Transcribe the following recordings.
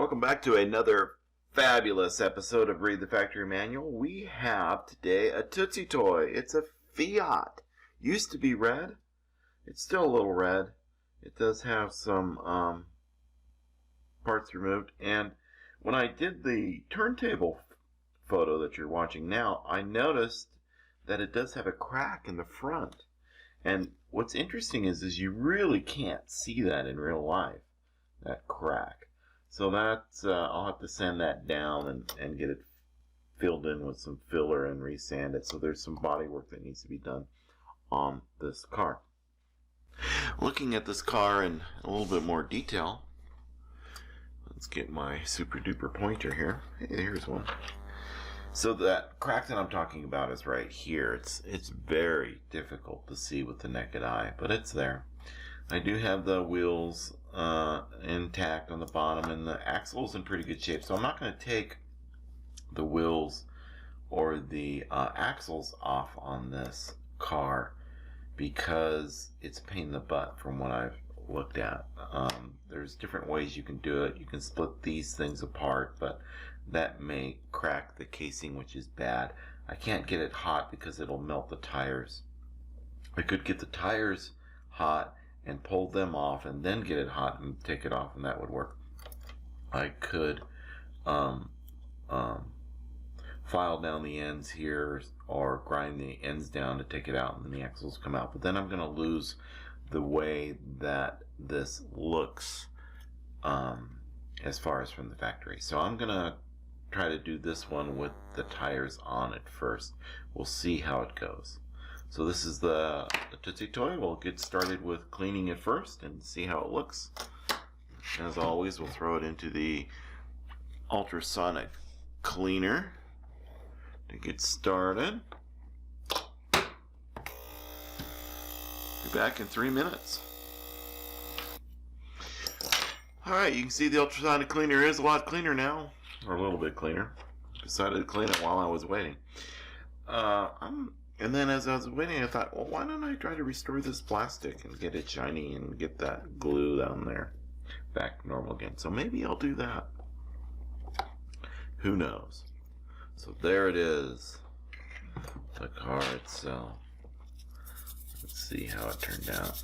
welcome back to another fabulous episode of Read the Factory Manual. We have today a Tootsie toy. It's a Fiat. Used to be red. It's still a little red. It does have some parts removed. And when I did the turntable photo that you're watching now, I noticed that it does have a crack in the front. And what's interesting is you really can't see that in real life, that crack. So that's, I'll have to sand that down and get it filled in with some filler and resand it. So there's some body work that needs to be done on this car. Looking at this car in a little bit more detail, let's get my super duper pointer here. Hey, here's one. So that crack that I'm talking about is right here. It's very difficult to see with the naked eye, but it's there. I do have the wheels intact on the bottom, and the axle's in pretty good shape. So I'm not going to take the wheels or the axles off on this car because it's a pain in the butt from what I've looked at. There's different ways you can do it. You can split these things apart, but that may crack the casing, which is bad. I can't get it hot because it'll melt the tires. I could get the tires hot and pull them off and then get it hot and take it off, and that would work. I could file down the ends here or grind the ends down to take it out, and then the axles come out. But then I'm going to lose the way that this looks as far as from the factory. So I'm going to try to do this one with the tires on it first. We'll see how it goes. So this is the Tootsie toy. We'll get started with cleaning it first and see how it looks. As always, we'll throw it into the ultrasonic cleaner to get started. Be back in 3 minutes. Alright, you can see the ultrasonic cleaner is a lot cleaner now, or a little bit cleaner. Decided to clean it while I was waiting. And then as I was waiting, I thought, well, why don't I try to restore this plastic and get it shiny and get that glue down there back normal again. So maybe I'll do that. Who knows? So there it is, the car itself. Let's see how it turned out.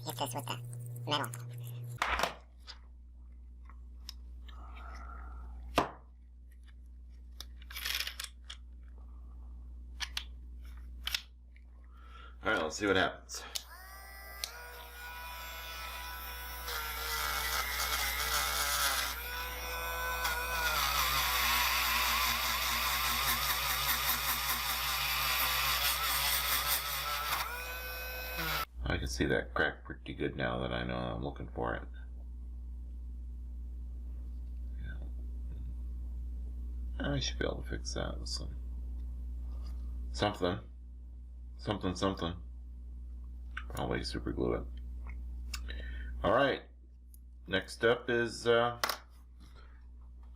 Hit this with the metal. Alright, let's see what happens. I can see that crack pretty good now that I know I'm looking for it. Yeah. I should be able to fix that with something. Probably super glue it. Alright, next up is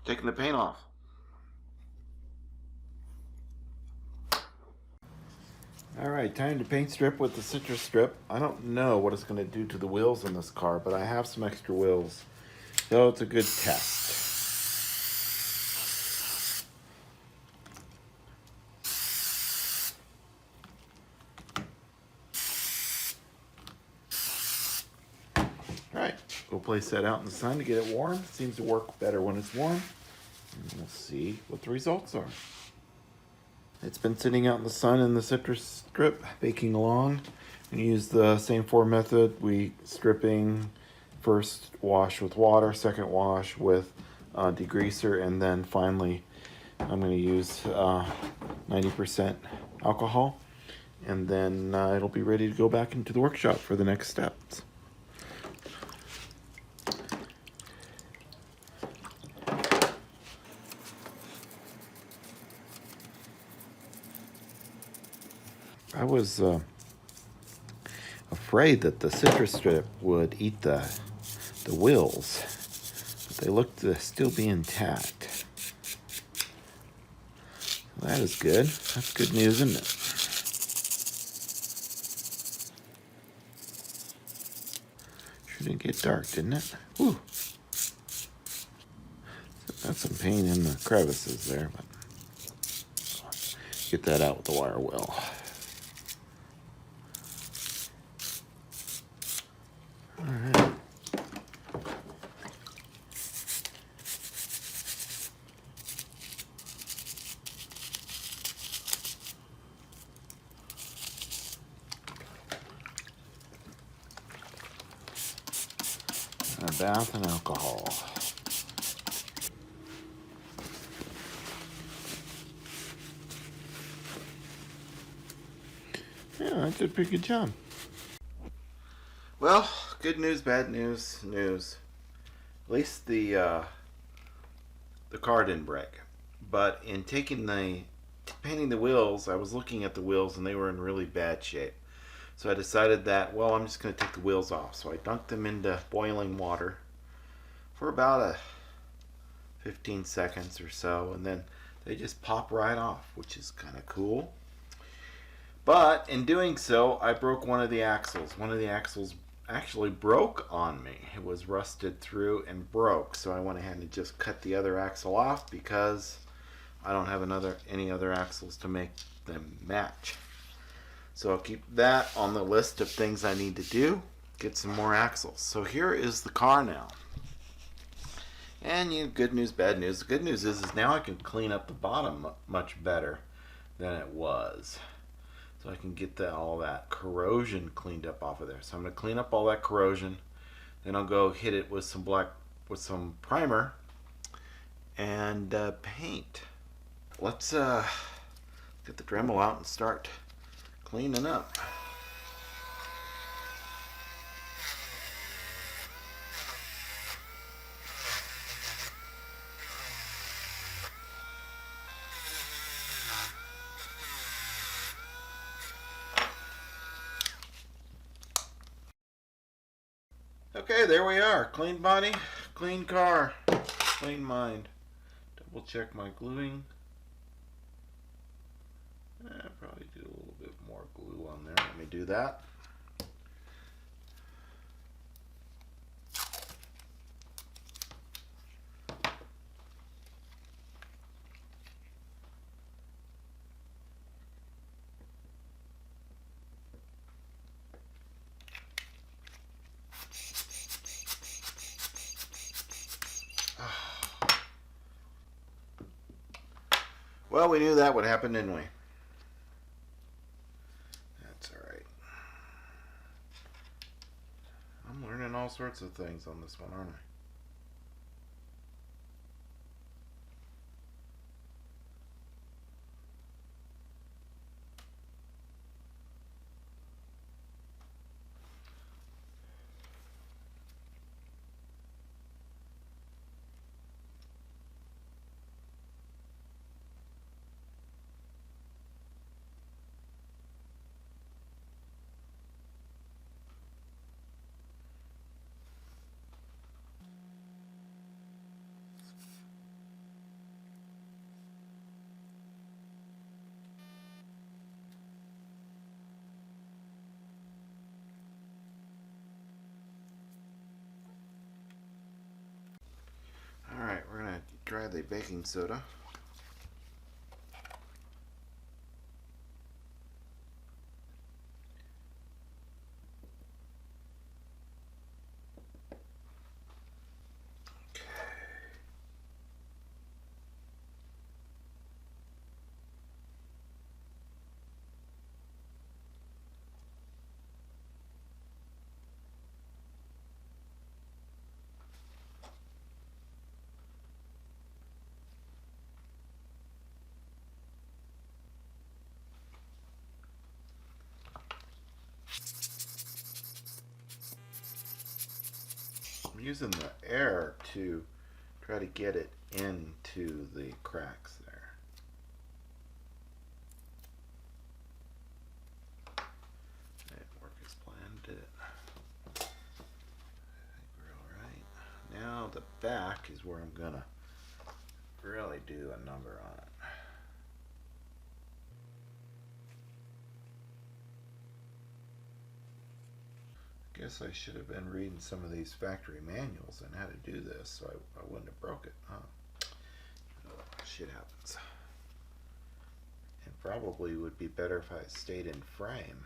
taking the paint off. Alright, time to paint strip with the citrus strip. I don't know what it's going to do to the wheels in this car, but I have some extra wheels, so it's a good test. Alright, we'll place that out in the sun to get it warm. It seems to work better when it's warm. And we'll see what the results are. It's been sitting out in the sun in the citrus strip, baking along. And use the same form method. We stripping, first wash with water, second wash with degreaser, and then finally I'm going to use 90% alcohol. And then it'll be ready to go back into the workshop for the next steps. I was afraid that the citrus strip would eat the wheels, but They look to still be intact. Well, that is good. That's good news, isn't it? Sure didn't get dark, didn't it? Whew. Got some pain in the crevices there, but get that out with the wire well. All right. A bath and alcohol. Yeah, that did a pretty good job. Well, good news, bad news, news. At least the car didn't break. But in painting the wheels, I was looking at the wheels and they were in really bad shape. So I decided that, well, I'm just going to take the wheels off. So I dunked them into boiling water for about 15 seconds or so, and then they just pop right off, which is kind of cool. But in doing so, I broke one of the axles. One of the axles actually broke on me. It was rusted through and broke, so I went ahead and just cut the other axle off because I don't have any other axles to make them match. So I'll keep that on the list of things I need to do, get some more axles. So here is the car now. And good news, bad news. The good news is now I can clean up the bottom much better than it was. So I can get all that corrosion cleaned up off of there. So I'm going to clean up all that corrosion. Then I'll go hit it with some primer and paint. Let's get the Dremel out and start cleaning up. Okay, there we are. Clean body, clean car, clean mind. Double check my gluing. Probably do a little bit more glue on there. Let me do that. Well, we knew that would happen, didn't we? That's alright. I'm learning all sorts of things on this one, aren't I? Alright, we're going to try the baking soda. I'm using the air to try to get it into the cracks there. It didn't work as planned, did it? I think we're alright. Now Now the back is where I'm gonna really do a number on it. I guess I should have been reading some of these factory manuals on how to do this, so I wouldn't have broke it. Oh, shit happens. And probably would be better if I stayed in frame.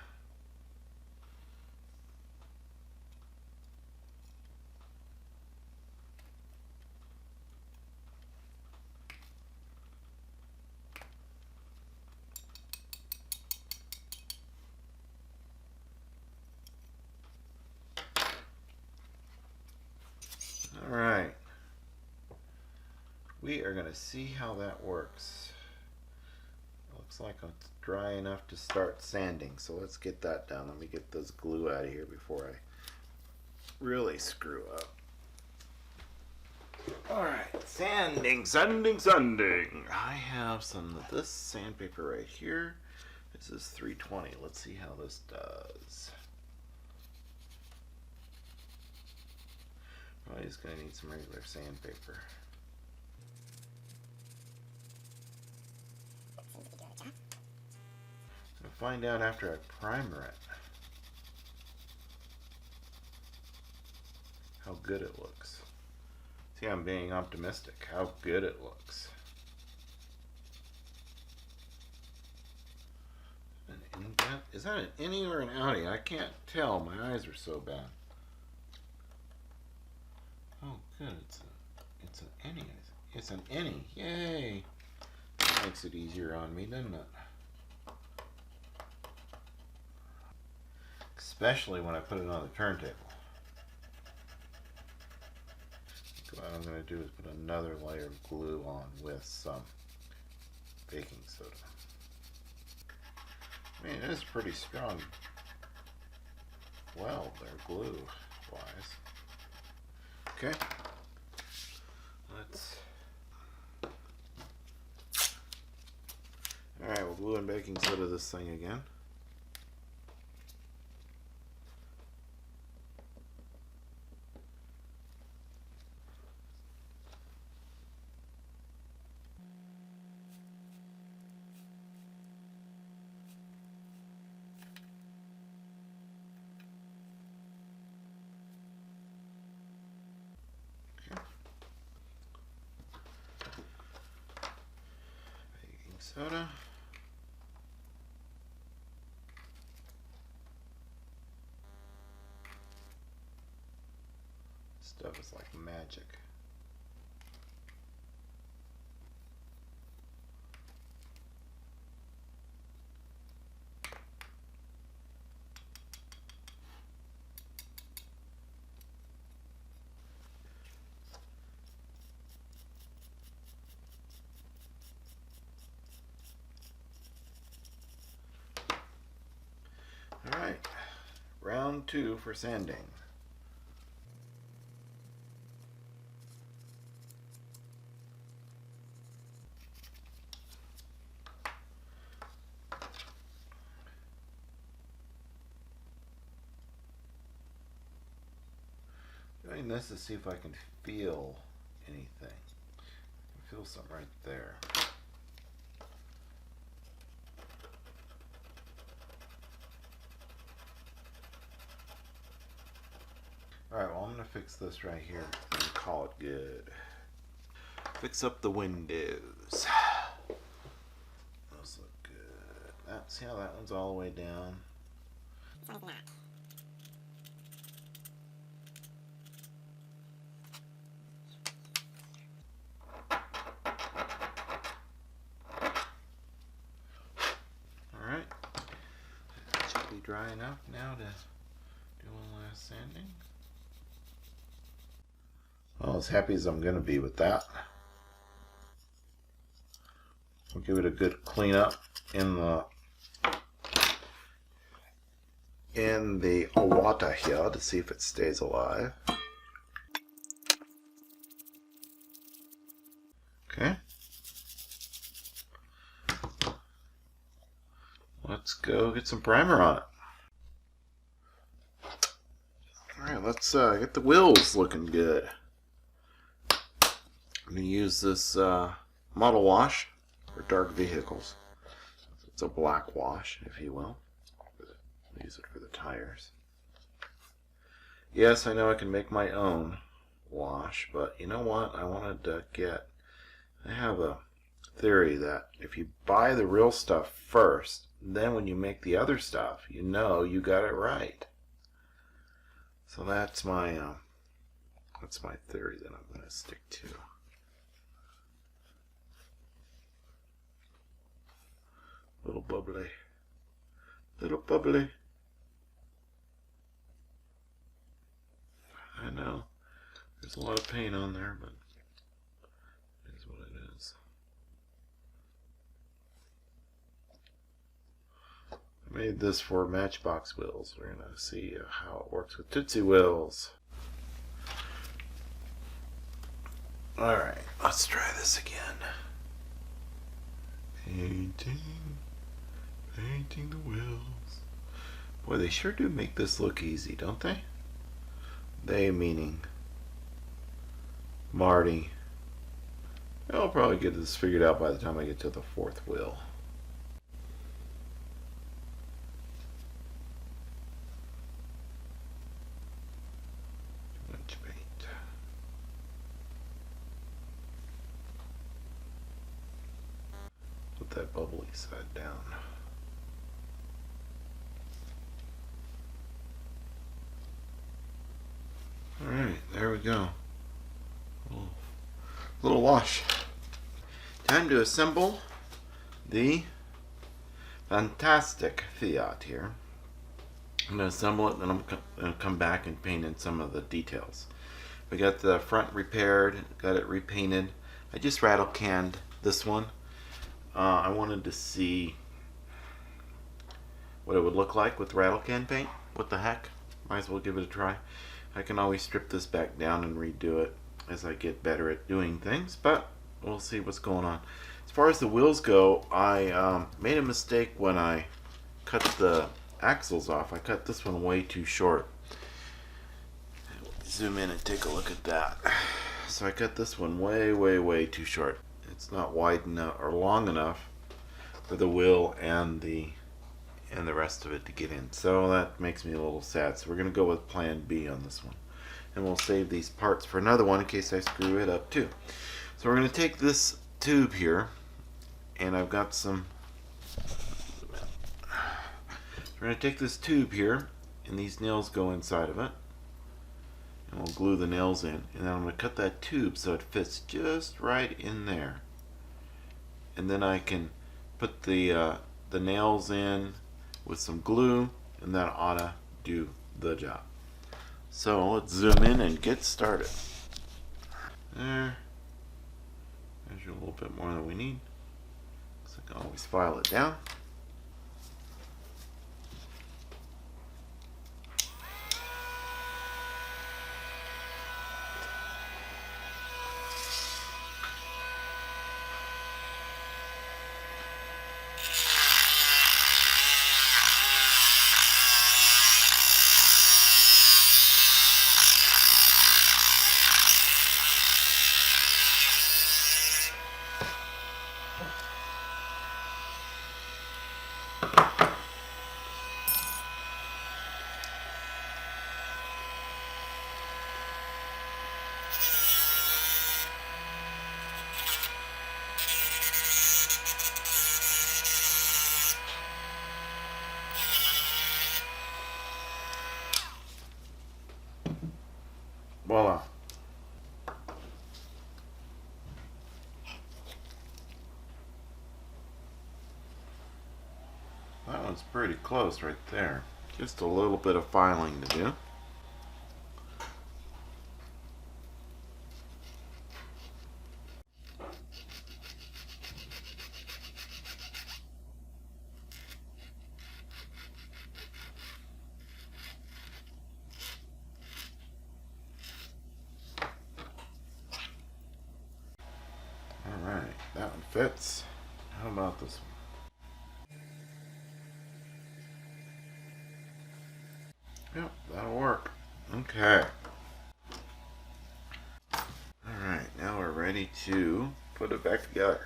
Alright, we are going to see how that works. Looks like it's dry enough to start sanding, so let's get that done. Let me get this glue out of here before I really screw up. Alright, sanding. I have some of this sandpaper right here. This is 320. Let's see how this does. Probably just going to need some regular sandpaper. I'll find out after I primer it how good it looks. See, I'm being optimistic. How good it looks. An indent? Is that an innie or an outie? I can't tell. My eyes are so bad. Oh, good. It's an innie. It's an innie. Yay! That makes it easier on me, doesn't it? Especially when I put it on the turntable. What I'm going to do is put another layer of glue on with some baking soda. I mean, it is pretty strong weld there, glue-wise. Okay. Alright, we'll glue and baking soda this thing again. Soda. Stuff is like magic. Alright, round 2 for sanding. Doing this to see if I can feel anything. I can feel something right there. Alright, well I'm going to fix this right here and call it good. Fix up the windows. Those look good. See how that one's all the way down? Alright. That should be dry enough now to do one last sanding. Well, as happy as I'm going to be with that. We'll give it a good clean up in the water here to see if it stays alive. Okay. Let's go get some primer on it. Alright, let's get the wheels looking good. going to use this model wash for dark vehicles. It's a black wash, if you will. Use it for the tires. Yes, I know I can make my own wash, but you know what? I have a theory that if you buy the real stuff first, then when you make the other stuff, you know you got it right. So that's my theory that I'm going to stick to. Little bubbly. Little bubbly. I know. There's a lot of paint on there, but it is what it is. I made this for Matchbox wheels. We're going to see how it works with Tootsie wheels. Alright, let's try this again. Painting the wheels. Boy, they sure do make this look easy, don't they? They meaning Marty. I'll probably get this figured out by the time I get to the fourth wheel. Too much paint. Put that bubbly side down. Alright, there we go. Little wash. Time to assemble the fantastic Fiat here. I'm going to assemble it, then I'm going to come back and paint in some of the details. We got the front repaired, got it repainted. I just rattle canned this one. I wanted to see what it would look like with rattle can paint. What the heck? Might as well give it a try. I can always strip this back down and redo it as I get better at doing things, but we'll see what's going on. As far as the wheels go, I made a mistake when I cut the axles off. I cut this one way too short. Zoom in and take a look at that. So I cut this one way too short. It's not wide enough or long enough for the wheel and the rest of it to get in. So that makes me a little sad. So we're going to go with plan B on this one. And we'll save these parts for another one in case I screw it up too. So we're going to take this tube here, and I've got some... We're going to take this tube here, and these nails go inside of it. And we'll glue the nails in. And then I'm going to cut that tube so it fits just right in there. And then I can put the nails in with some glue, and that ought to do the job. So let's zoom in and get started. There. There's a little bit more than we need. So I can always file it down. Voila. That one's pretty close right there. Just a little bit of filing to do. Alright, that one fits. How about this one? Yep, that'll work. Okay. Alright, now we're ready to put it back together.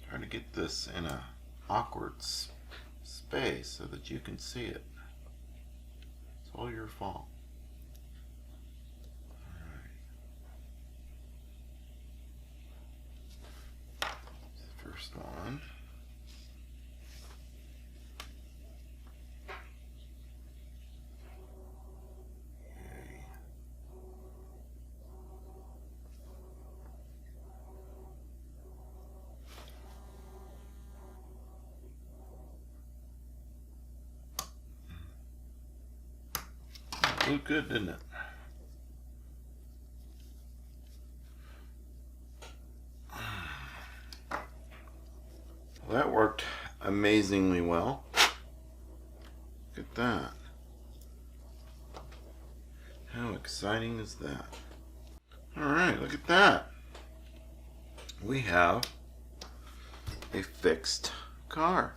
Try to get this in a awkward space so that you can see it. It's all your fault. Alright. The first one. Looked good, didn't it? Well, that worked amazingly well. Look at that. How exciting is that? Alright, look at that. We have a fixed car.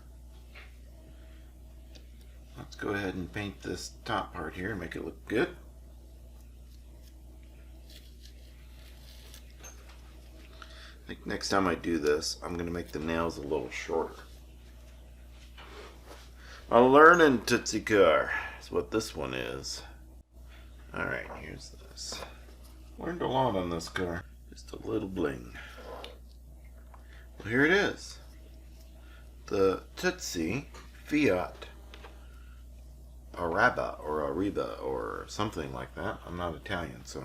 Let's go ahead and paint this top part here and make it look good. I think next time I do this, I'm going to make the nails a little shorter. A learning Tootsie car is what this one is. Alright, here's this. Learned a lot on this car. Just a little bling. Well, here it is. The Tootsie Fiat Abarth or Ariba or something like that. I'm not Italian, so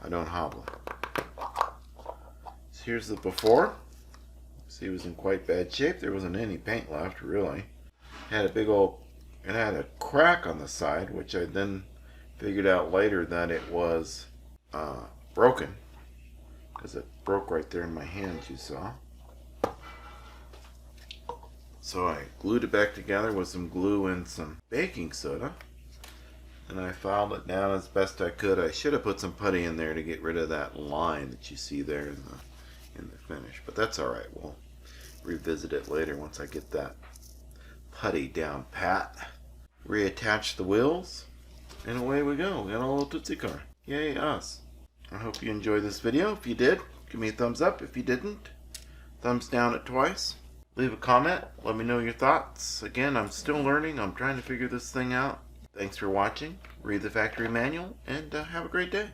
I don't hobble. So here's the before. See, it was in quite bad shape. There wasn't any paint left, really. It had a big old, it had a crack on the side, which I then figured out later that it was broken, because it broke right there in my hands, you saw. So I glued it back together with some glue and some baking soda, and I filed it down as best I could. I should have put some putty in there to get rid of that line that you see there in the finish, but that's all right. We'll revisit it later once I get that putty down pat. Reattach the wheels, and away we go. We got a little Tootsie car. Yay us. I hope you enjoyed this video. If you did, give me a thumbs up. If you didn't, thumbs down it twice. Leave a comment. Let me know your thoughts. Again, I'm still learning. I'm trying to figure this thing out. Thanks for watching. Read the factory manual, and have a great day.